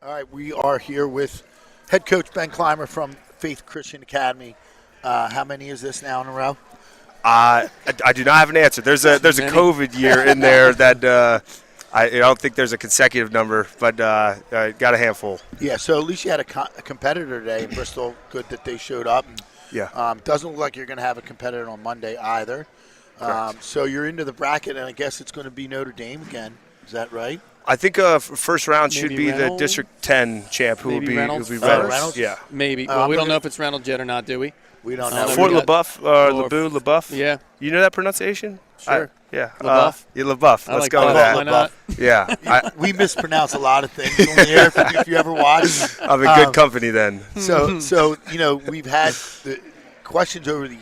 All right, we are here with head coach Ben Clymer from Faith Christian Academy. How many is this now in a row? I do not have an answer. There's a COVID year in there that I don't think there's a consecutive number, but got a handful. Yeah, so at least you had a competitor today in Bristol. Good that they showed up. Yeah. Doesn't look like you're going to have a competitor on Monday either. So you're into the bracket, and I guess it's going to be Notre Dame again. Is that right? I think first round should be Reynolds? the District 10 champ, who will be Reynolds. Reynolds? Yeah. Maybe. Well, we don't know if it's Reynolds yet or not, do we? We don't know. Fort LaBeouf, LeBeuf. Yeah. You know that pronunciation? Sure. Yeah. LaBeouf? Yeah, LaBeuf. Let's like go with LaBeouf. that. Why not? Yeah. We mispronounce a lot of things on the air if you ever watch. I'm in good company then. So we've had the questions over the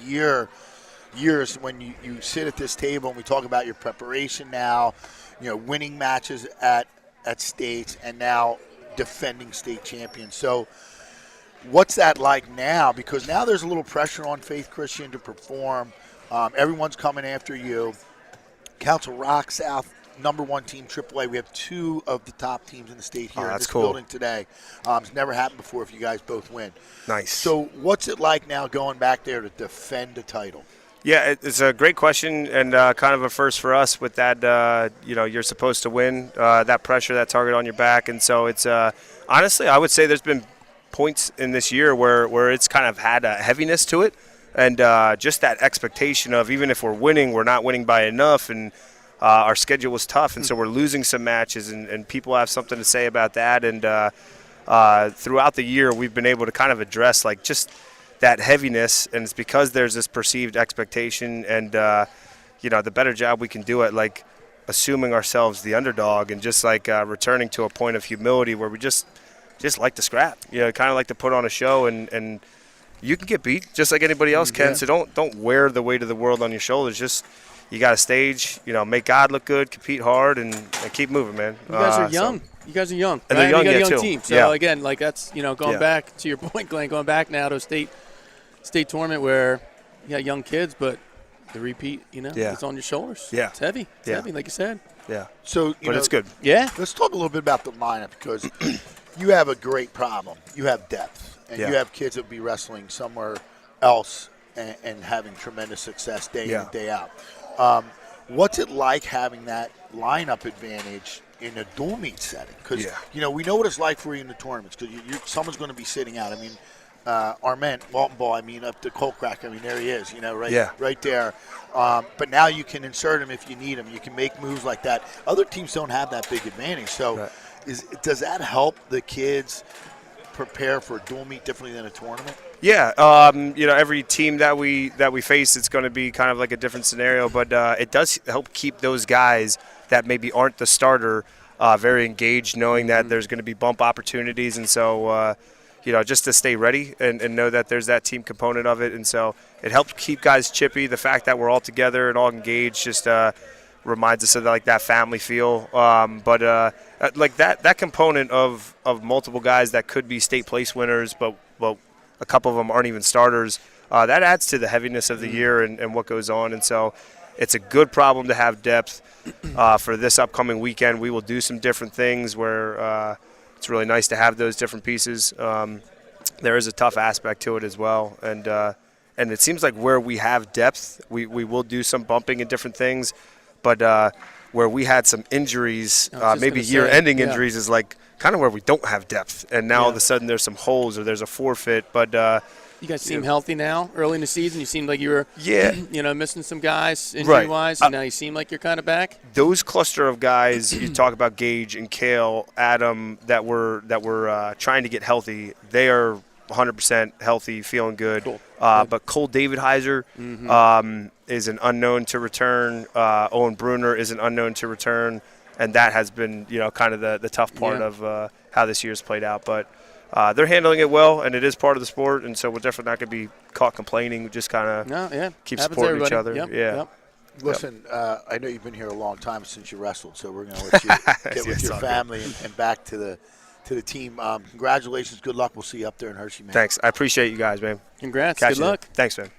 years when you sit at this table and we talk about your preparation now, winning matches at states and now defending state champions. So what's that like now? Because now there's a little pressure on Faith Christian to perform. Everyone's coming after you. Council Rock South, #1 team, AAA. We have two of the top teams in the state here in this building today. It's never happened before if you guys both win. Nice. So what's it like now going back there to defend a title? Yeah, it's a great question and kind of a first for us with that, you're supposed to win, that pressure, that target on your back. And so it's honestly, I would say there's been points in this year where it's kind of had a heaviness to it. And just that expectation of even if we're winning, we're not winning by enough. And our schedule was tough. And so we're losing some matches and people have something to say about that. And throughout the year, we've been able to kind of address just that heaviness, and it's because there's this perceived expectation and the better job we can do at assuming ourselves the underdog and just returning to a point of humility where we just like to scrap, kind of like to put on a show and you can get beat just like anybody else can. So don't wear the weight of the world on your shoulders. Just you got to stage, make God look good, compete hard, and keep moving, man. You guys are young. You guys are young. And right? they're young, you got a too. young team. So again, that's going back to your point, Glenn, going back now to a state tournament where you got young kids, but the repeat, it's on your shoulders. Yeah. It's heavy. It's heavy, like you said. Yeah. So, but it's good. Yeah. Let's talk a little bit about the lineup because you have a great problem. You have depth, and you have kids that will be wrestling somewhere else and having tremendous success day in and day out. What's it like having that lineup advantage in a dual meet setting? Because, we know what it's like for you in the tournaments because someone's going to be sitting out. I mean, Arment, Walton Ball, up to Colcrack. there he is, right there. But now you can insert him if you need him. You can make moves like that. Other teams don't have that big advantage. So does that help the kids prepare for a dual meet differently than a tournament? Yeah, every team that we face, it's going to be kind of like a different scenario, but it does help keep those guys that maybe aren't the starter very engaged, knowing that there's going to be bump opportunities, and so just to stay ready and know that there's that team component of it, and so it helps keep guys chippy. The fact that we're all together and all engaged just reminds us of that family feel. But that component of multiple guys that could be state place winners, but a couple of them aren't even starters, that adds to the heaviness of the year and what goes on. And so it's a good problem to have depth. For this upcoming weekend, we will do some different things where it's really nice to have those different pieces. There is a tough aspect to it as well. And it seems like where we have depth, we will do some bumping and different things. But where we had some injuries, maybe year-ending injuries, is kind of where we don't have depth. And now all of a sudden there's some holes or there's a forfeit. But you guys seem healthy now. Early in the season, you seemed like you were missing some guys injury-wise, and now you seem like you're kind of back. Those cluster of guys, you talk about Gage and Kale, Adam, that were trying to get healthy, they are 100% healthy, feeling good. Cool. But Cole David Heiser is an unknown to return. Owen Bruner is an unknown to return. And that has been, kind of the tough part of how this year's played out. But they're handling it well, and it is part of the sport. And so we're definitely not going to be caught complaining. We just kind of keep supporting each other. Yep. Listen, I know you've been here a long time since you wrestled, so we're going to let you get with your family and back to the team. Congratulations. Good luck. We'll see you up there in Hershey, man. Thanks. I appreciate you guys, man. Congrats. Good luck. Thanks, man.